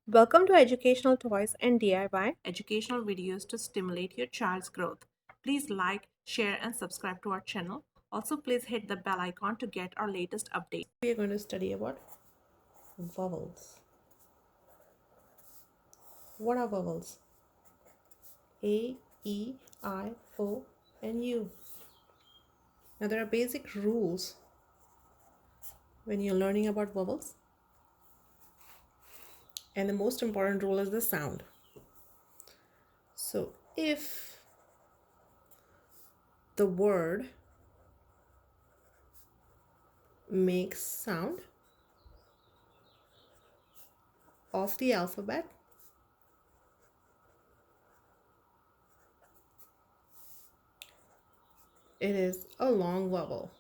Welcome to Educational Toys and DIY educational videos to stimulate your child's growth. Please like, share, and subscribe to our channel. Also, please hit the bell icon to get our latest updates. We are going to study about vowels. What are vowels? A, E, I, O, and U. Now, there are basic rules when you're learning about vowels, and the most important rule is the sound. So, if the word makes sound of the alphabet, it is a long vowel.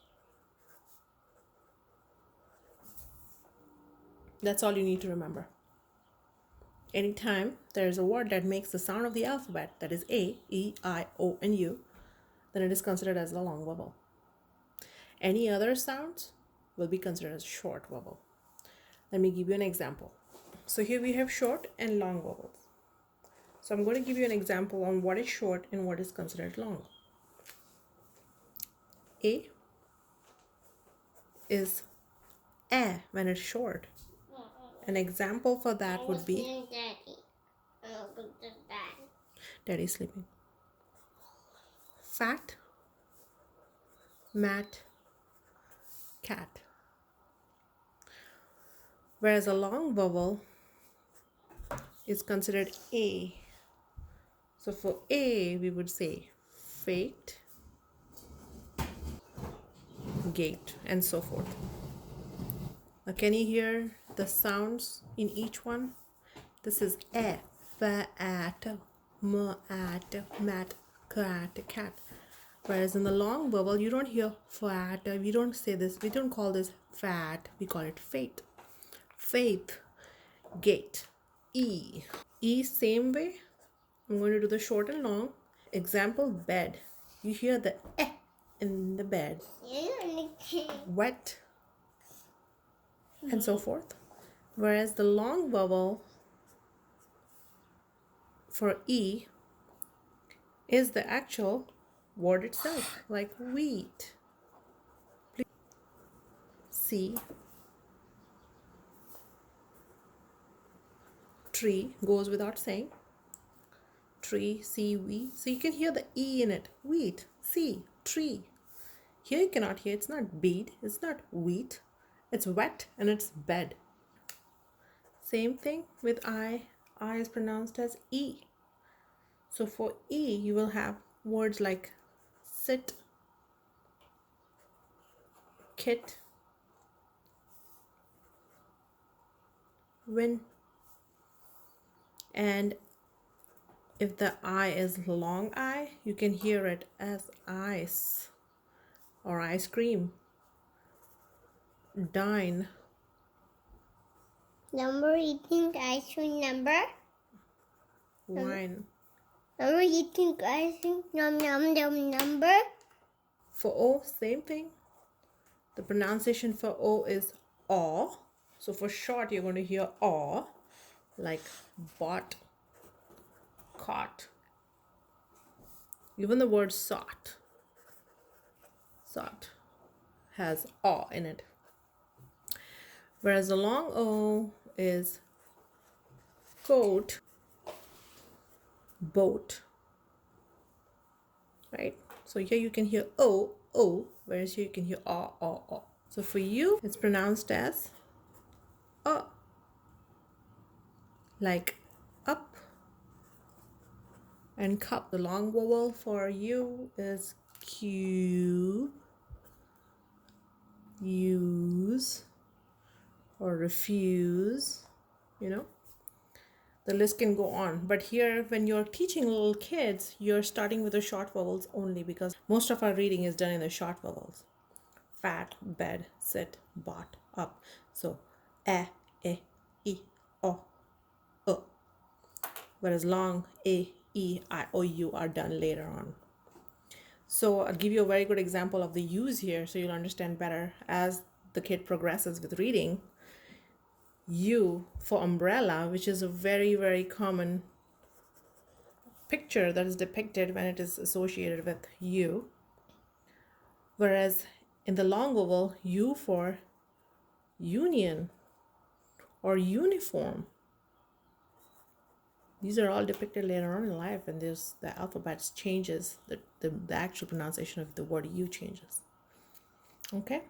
That's all you need to remember. Anytime there is a word that makes the sound of the alphabet, that is A, E, I, O, and U, then it is considered as a long vowel. Any other sounds will be considered as short vowel. Let me give you an example. So here we have short and long vowels. So I'm going to give you an example on what is short and what is considered long. A is eh when it's short. An example for that would be Daddy sleeping. Fat, mat, cat. Whereas a long vowel is considered A. So for A, we would say faked, gate, and so forth. Now, can you hear the sounds in each one? This is E, fa, at, m, at, mat, cat, cat. Whereas in the long vowel, you don't hear fat. We don't say this. We don't call this fat. We call it faith. Faith, gate, E. E, same way. I'm going to do the short and long. Example, bed. You hear the eh in the bed. Wet, and so forth. Whereas the long vowel for E is the actual word itself, like wheat. C, tree, goes without saying. Tree, C, we. So you can hear the E in it. Wheat, C, tree. Here you cannot hear, it's not bead, it's not wheat. It's wet and it's bed. Same thing with I. I is pronounced as E. So for E, you will have words like sit, kit, win. And if the I is long I, you can hear it as ice or ice cream. Dine. Number eating ice cream number. Wine. Number eating ice cream number. For O, same thing. The pronunciation for O is aw. So for short, you're going to hear aw, like bought, caught. Even the word sought has aw in it. Whereas the long O is coat, boat, right? So here you can hear O, O, whereas here you can hear aw, aw, aw. So for you, it's pronounced as like up. And cup, the long vowel for you is Q, use, or refuse, you know. The list can go on. But here, when you're teaching little kids, you're starting with the short vowels only because most of our reading is done in the short vowels. Fat, bed, sit, bought, up. So, e, o, o. Whereas long, a, e, I, o, u are done later on. So I'll give you a very good example of the use here so you'll understand better as the kid progresses with reading. U for umbrella, which is a very, very common picture that is depicted when it is associated with U. Whereas in the long vowel, U for union or uniform. These are all depicted later on in life, and there's the alphabet changes, the actual pronunciation of the word U changes. Okay,